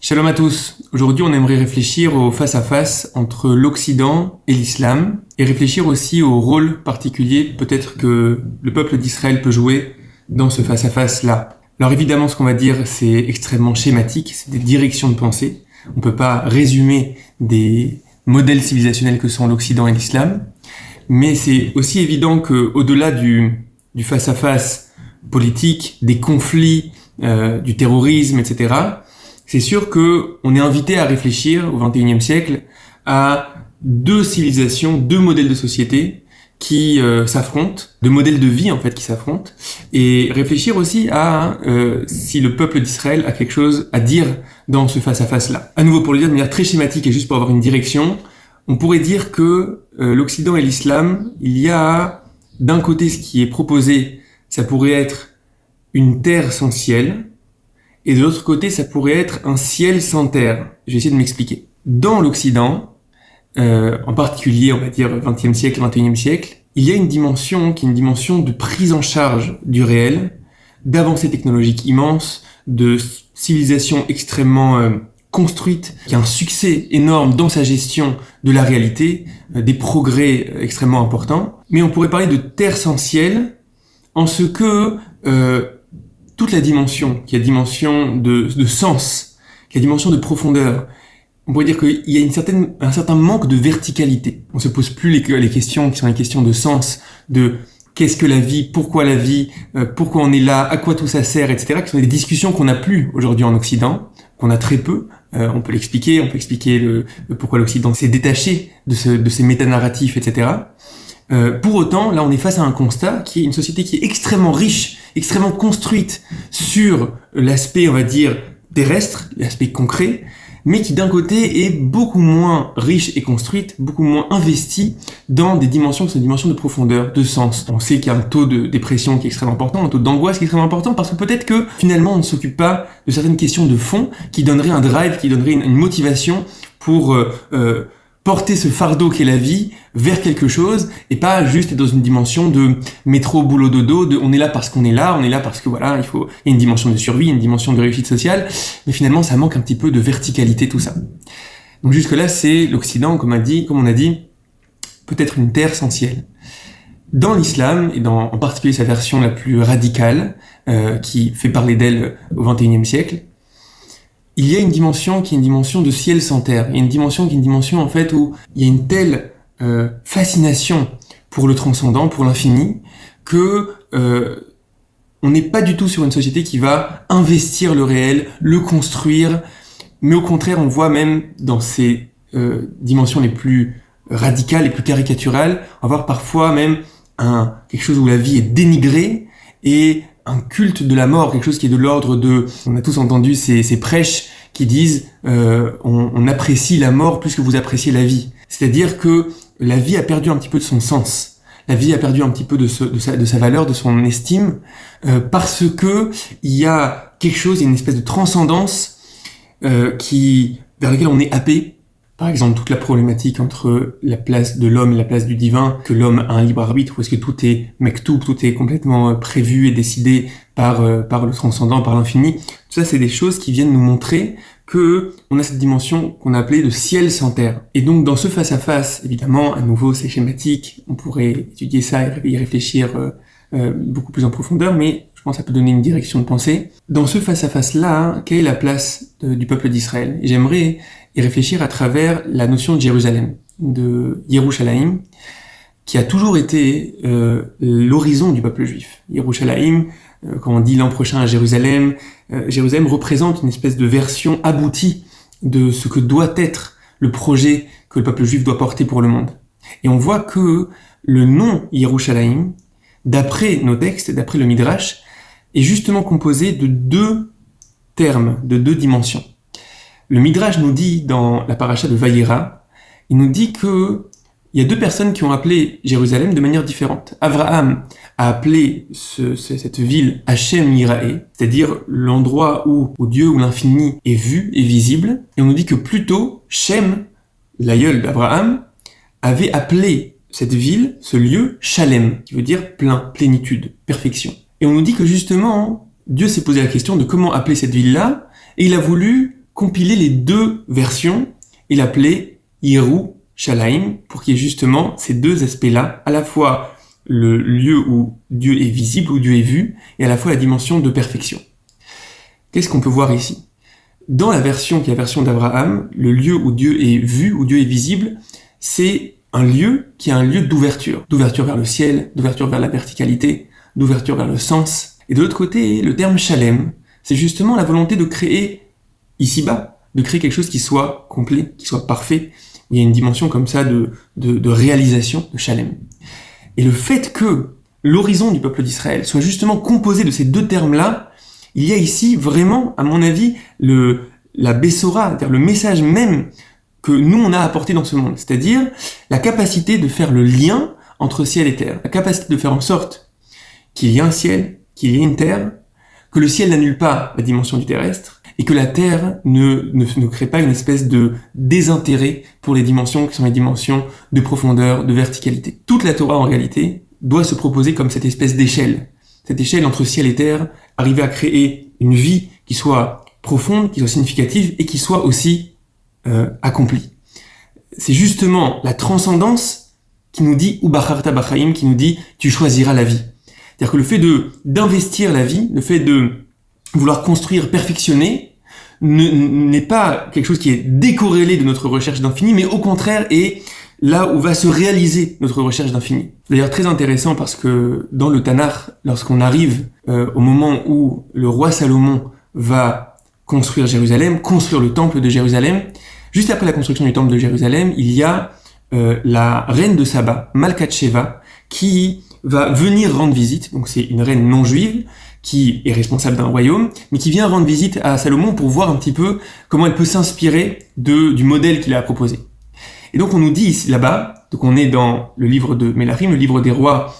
Shalom à tous. Aujourd'hui, on aimerait réfléchir au face-à-face entre l'Occident et l'Islam et réfléchir aussi au rôle particulier peut-être que le peuple d'Israël peut jouer dans ce face-à-face-là. Alors évidemment, ce qu'on va dire, c'est extrêmement schématique, c'est des directions de pensée. On peut pas résumer des modèles civilisationnels que sont l'Occident et l'Islam, mais c'est aussi évident que au-delà du face-à-face politique, des conflits, du terrorisme, etc., c'est sûr que on est invité à réfléchir au XXIe siècle à deux civilisations, deux modèles de société qui s'affrontent, deux modèles de vie en fait qui s'affrontent, et réfléchir aussi à si le peuple d'Israël a quelque chose à dire dans ce face-à-face-là. À nouveau, pour le dire de manière très schématique et juste pour avoir une direction, on pourrait dire que l'Occident et l'Islam, il y a d'un côté ce qui est proposé, ça pourrait être une terre sans ciel, et de l'autre côté, ça pourrait être un ciel sans terre. Je vais essayer de m'expliquer. Dans l'Occident, en particulier, on va dire 20e siècle, 21e siècle, il y a une dimension qui est une dimension de prise en charge du réel, d'avancées technologiques immenses, de civilisation extrêmement construite, qui a un succès énorme dans sa gestion de la réalité, des progrès extrêmement importants. Mais on pourrait parler de terre sans ciel, en ce que toute la dimension, qui est la dimension de sens, qui est la dimension de profondeur, on pourrait dire qu'il y a un certain manque de verticalité. On se pose plus les questions qui sont les questions de sens, de qu'est-ce que la vie, pourquoi on est là, à quoi tout ça sert, etc., qui sont des discussions qu'on n'a plus aujourd'hui en Occident, qu'on a très peu. On peut expliquer le pourquoi l'Occident s'est détaché de ces métanarratifs, etc. Pour autant, là, on est face à un constat qui est une société qui est extrêmement riche, extrêmement construite sur l'aspect, on va dire, terrestre, l'aspect concret, mais qui d'un côté est beaucoup moins riche et construite, beaucoup moins investie dans des dimensions qui sont des dimensions de profondeur, de sens. On sait qu'il y a un taux de dépression qui est extrêmement important, un taux d'angoisse qui est extrêmement important, parce que peut-être que finalement on ne s'occupe pas de certaines questions de fond qui donneraient un drive, qui donneraient une motivation pour porter ce fardeau qu'est la vie vers quelque chose, et pas juste être dans une dimension de métro, boulot, dodo, de on est là parce qu'on est là, on est là parce que voilà, il y a une dimension de survie, une dimension de réussite sociale, mais finalement ça manque un petit peu de verticalité tout ça. Donc jusque là c'est l'Occident, comme on a dit, peut-être une terre sans ciel. Dans l'islam, et en particulier sa version la plus radicale, qui fait parler d'elle au XXIe siècle, il y a une dimension qui est une dimension de ciel sans terre. Il y a une dimension qui est une dimension en fait où il y a une telle fascination pour le transcendant, pour l'infini, que on n'est pas du tout sur une société qui va investir le réel, le construire, mais au contraire, on voit même dans ces dimensions les plus radicales, les plus caricaturales, on va voir parfois même quelque chose où la vie est dénigrée et un culte de la mort, quelque chose qui est de l'ordre de... On a tous entendu ces prêches qui disent on apprécie la mort plus que vous appréciez la vie. C'est-à-dire que la vie a perdu un petit peu de son sens. La vie a perdu un petit peu de sa valeur, de son estime, parce que il y a quelque chose, il y a une espèce de transcendance vers laquelle on est happé. Par exemple, toute la problématique entre la place de l'homme et la place du divin, que l'homme a un libre arbitre, ou est-ce que tout est mektoub, tout est complètement prévu et décidé par le transcendant, par l'infini. Tout ça, c'est des choses qui viennent nous montrer que on a cette dimension qu'on a appelée de ciel sans terre. Et donc, dans ce face-à-face, évidemment, à nouveau, c'est schématique, on pourrait étudier ça et y réfléchir beaucoup plus en profondeur, mais je pense que ça peut donner une direction de pensée. Dans ce face-à-face-là, quelle est la place du peuple d'Israël ? Et j'aimerais y réfléchir à travers la notion de Jérusalem, de Yerushalayim, qui a toujours été l'horizon du peuple juif. Yerushalayim, quand on dit l'an prochain à Jérusalem, Jérusalem représente une espèce de version aboutie de ce que doit être le projet que le peuple juif doit porter pour le monde. Et on voit que le nom Yerushalayim, d'après nos textes, d'après le Midrash, est justement composé de deux termes, de deux dimensions. Le Midrash nous dit dans la paracha de Vayera, il nous dit que il y a deux personnes qui ont appelé Jérusalem de manière différente. Abraham a appelé cette ville Hashem Yiraeh, c'est-à-dire l'endroit où Dieu, où l'infini est vu et visible. Et on nous dit que plutôt Shem, l'aïeul d'Abraham, avait appelé cette ville, ce lieu, Shalem, qui veut dire plein, plénitude, perfection. Et on nous dit que justement, Dieu s'est posé la question de comment appeler cette ville-là, et il a voulu compiler les deux versions et l'appeler Yerushalayim, pour qu'il y ait justement ces deux aspects-là, à la fois le lieu où Dieu est visible, où Dieu est vu, et à la fois la dimension de perfection. Qu'est-ce qu'on peut voir ici? Dans la version qui est la version d'Abraham, le lieu où Dieu est vu, où Dieu est visible, c'est un lieu qui est un lieu d'ouverture vers le ciel, d'ouverture vers la verticalité, d'ouverture vers le sens. Et de l'autre côté, le terme Shalem, c'est justement la volonté de créer ici-bas, de créer quelque chose qui soit complet, qui soit parfait. Il y a une dimension comme ça de réalisation, de Shalem. Et le fait que l'horizon du peuple d'Israël soit justement composé de ces deux termes-là, il y a ici vraiment, à mon avis, la Bessora, c'est-à-dire le message même que nous on a apporté dans ce monde, c'est-à-dire la capacité de faire le lien entre ciel et terre, la capacité de faire en sorte qu'il y ait un ciel, qu'il y ait une terre, que le ciel n'annule pas la dimension du terrestre, et que la terre ne crée pas une espèce de désintérêt pour les dimensions qui sont les dimensions de profondeur, de verticalité. Toute la Torah en réalité doit se proposer comme cette espèce d'échelle. Cette échelle entre ciel et terre, arriver à créer une vie qui soit profonde, qui soit significative et qui soit aussi accomplie. C'est justement la transcendance qui nous dit Ubacharta Bachaim, qui nous dit tu choisiras la vie. C'est-à-dire que le fait d'investir la vie, le fait de vouloir construire, perfectionner, n'est pas quelque chose qui est décorrélé de notre recherche d'infini, mais au contraire est là où va se réaliser notre recherche d'infini. D'ailleurs très intéressant parce que dans le Tanakh, lorsqu'on arrive au moment où le roi Salomon va construire Jérusalem, construire le temple de Jérusalem, juste après la construction du temple de Jérusalem, il y a la reine de Saba, Malkat Sheva, qui va venir rendre visite. Donc c'est une reine non juive qui est responsable d'un royaume, mais qui vient rendre visite à Salomon pour voir un petit peu comment elle peut s'inspirer du modèle qu'il a proposé. Et donc on nous dit ici, là-bas, donc on est dans le livre de Melachim, le livre des rois,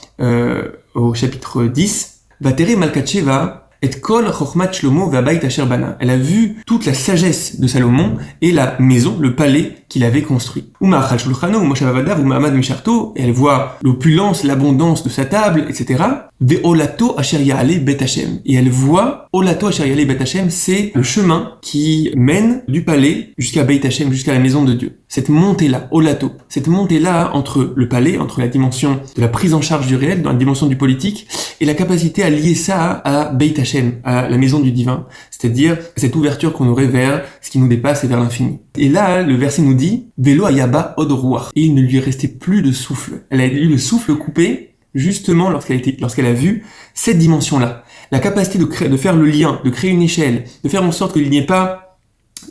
au chapitre 10, Vatere Malkat Sheva et kol chokhmat Shlomo v'abayit asher bana. Elle a vu toute la sagesse de Salomon et la maison, le palais qu'il avait construit. Uma'achal shulchano, u'moshavavadav, u'ma'amad misharto, et elle voit l'opulence, l'abondance de sa table, etc. Ve'olato asher ya'ale bet Hashem. Et elle voit, olato asher ya'ale bet Hashem, c'est le chemin qui mène du palais jusqu'à Beit Hashem, jusqu'à la maison de Dieu. Cette montée-là, olato, cette montée-là entre le palais, entre la dimension de la prise en charge du réel, dans la dimension du politique, et la capacité à lier ça à Beit Hashem, à la maison du divin, c'est-à-dire cette ouverture qu'on aurait vers ce qui nous dépasse et vers l'infini. Et là, le verset nous dit Velo ayaba od ruach, et il ne lui est resté plus de souffle. Elle a eu le souffle coupé justement lorsqu'elle a vu cette dimension-là, la capacité de faire le lien, de créer une échelle, de faire en sorte qu'il n'y ait pas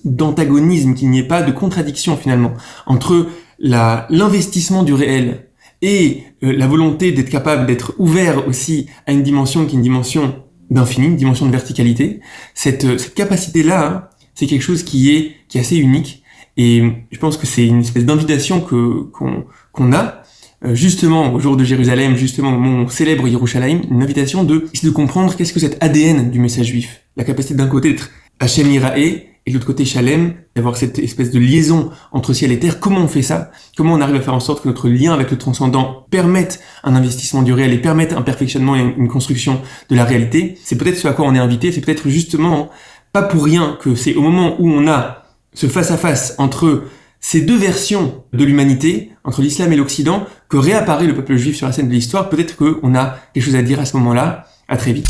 d'antagonisme, qu'il n'y ait pas de contradiction finalement entre l'investissement du réel et la volonté d'être capable d'être ouvert aussi à une dimension qui est une dimension d'infini, une dimension de verticalité. Cette capacité-là, hein, c'est quelque chose qui est assez unique, et je pense que c'est une espèce d'invitation qu'on a justement au jour de Jérusalem, justement au moment où on célèbre Yerushalayim, une invitation de comprendre qu'est-ce que cet ADN du message juif, la capacité d'un côté d'être Hashem Yiraé, et de l'autre côté Shalem, d'avoir cette espèce de liaison entre ciel et terre. Comment on fait ça? Comment on arrive à faire en sorte que notre lien avec le transcendant permette un investissement du réel et permette un perfectionnement et une construction de la réalité? C'est peut-être ce à quoi on est invité, c'est peut-être justement pas pour rien que c'est au moment où on a ce face-à-face entre ces deux versions de l'humanité, entre l'islam et l'Occident, que réapparaît le peuple juif sur la scène de l'histoire. Peut-être qu'on a quelque chose à dire à ce moment-là. À très vite.